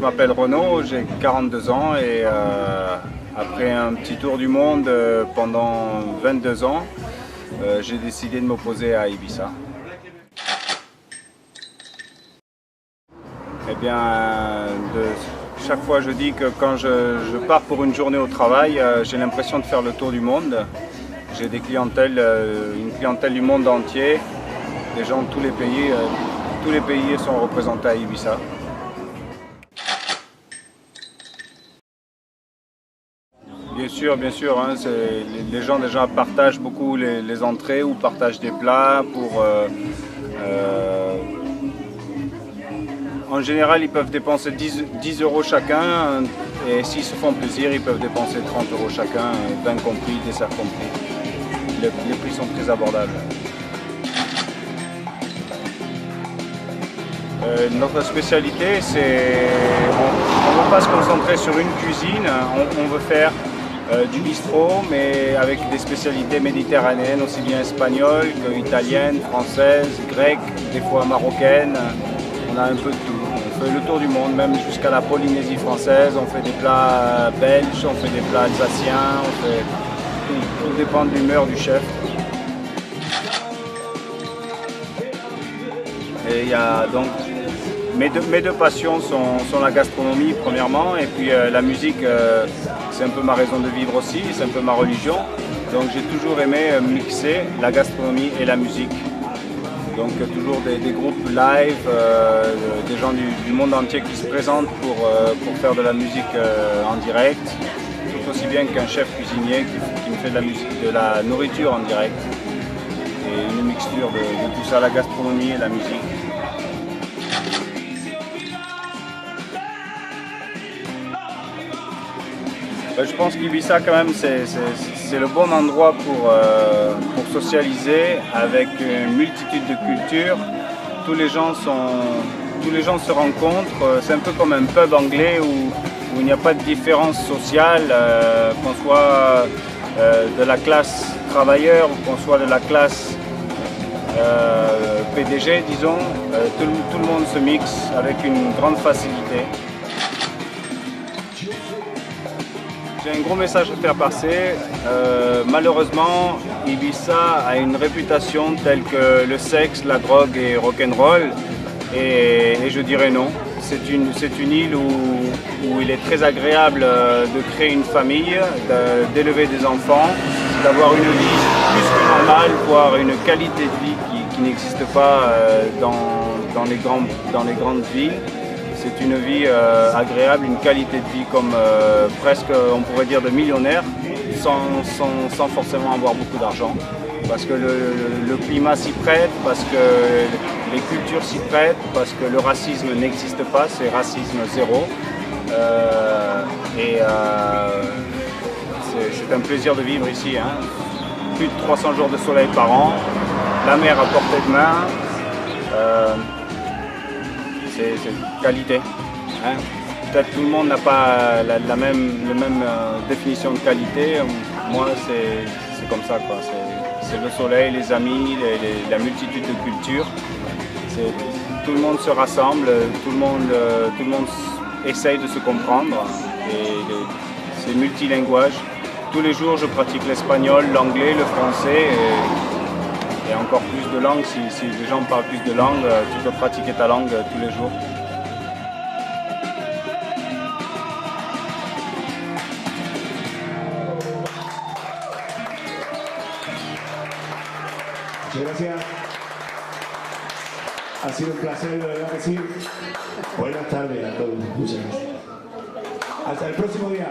m'appelle Renaud, j'ai 42 ans et après un petit tour du monde pendant 22 ans, j'ai décidé de m'opposer à Ibiza. Eh bien, chaque fois je dis que quand je pars pour une journée au travail, j'ai l'impression de faire le tour du monde. J'ai une clientèle du monde entier, des gens de tous les pays sont représentés à Ibiza. Bien sûr, hein, les gens déjà partagent beaucoup les entrées ou partagent des plats pour... en général, ils peuvent dépenser 10 euros chacun et s'ils se font plaisir, ils peuvent dépenser 30 euros chacun, vin compris, dessert compris. Les prix sont très abordables. Notre spécialité, c'est... On ne veut pas se concentrer sur une cuisine, on veut faire du bistrot, mais avec des spécialités méditerranéennes, aussi bien espagnoles qu'italiennes, françaises, grecques, des fois marocaines. On a un peu de tout. On fait le tour du monde, même jusqu'à la Polynésie française. On fait des plats belges, on fait des plats alsaciens, tout dépend de l'humeur du chef. Et il y a donc mes deux passions sont la gastronomie premièrement et puis la musique, c'est un peu ma raison de vivre aussi, c'est un peu ma religion. Donc j'ai toujours aimé mixer la gastronomie et la musique. Donc toujours des groupes live, des gens du monde entier qui se présentent pour faire de la musique en direct, tout aussi bien qu'un chef cuisinier qui me fait de la nourriture en direct. Et une mixture de tout ça, la gastronomie et la musique. Je pense qu'Ibiza quand même c'est le bon endroit pour socialiser avec une multitude de cultures. Tous les gens se rencontrent, c'est un peu comme un pub anglais où il n'y a pas de différence sociale, qu'on soit de la classe travailleur ou qu'on soit de la classe PDG disons, tout le monde se mixe avec une grande facilité. J'ai un gros message à faire passer. Malheureusement, Ibiza a une réputation telle que le sexe, la drogue et rock'n'roll. Et je dirais non. C'est une île où il est très agréable de créer une famille, d'élever des enfants, d'avoir une vie plus que normale, voire une qualité de vie qui n'existe pas dans les grandes villes. C'est une vie agréable, une qualité de vie comme presque, on pourrait dire, de millionnaire, sans forcément avoir beaucoup d'argent. Parce que le climat s'y prête, parce que les cultures s'y prêtent, parce que le racisme n'existe pas, c'est racisme zéro. C'est un plaisir de vivre ici. Hein. Plus de 300 jours de soleil par an, la mer à portée de main. C'est qualité. Hein. Peut-être tout le monde n'a pas la même définition de qualité. Moi, c'est comme ça, quoi. C'est le soleil, les amis, la multitude de cultures. Tout le monde se rassemble, tout le monde essaye de se comprendre. C'est multilinguage. Tous les jours, je pratique l'espagnol, l'anglais, le français. Et encore plus de langues, si les gens parlent plus de langues, tu peux pratiquer ta langue tous les jours. Muchas gracias. Ha sido un placer, de verdad que sí. Buenas tardes a todos. Muchas gracias. Hasta el próximo día.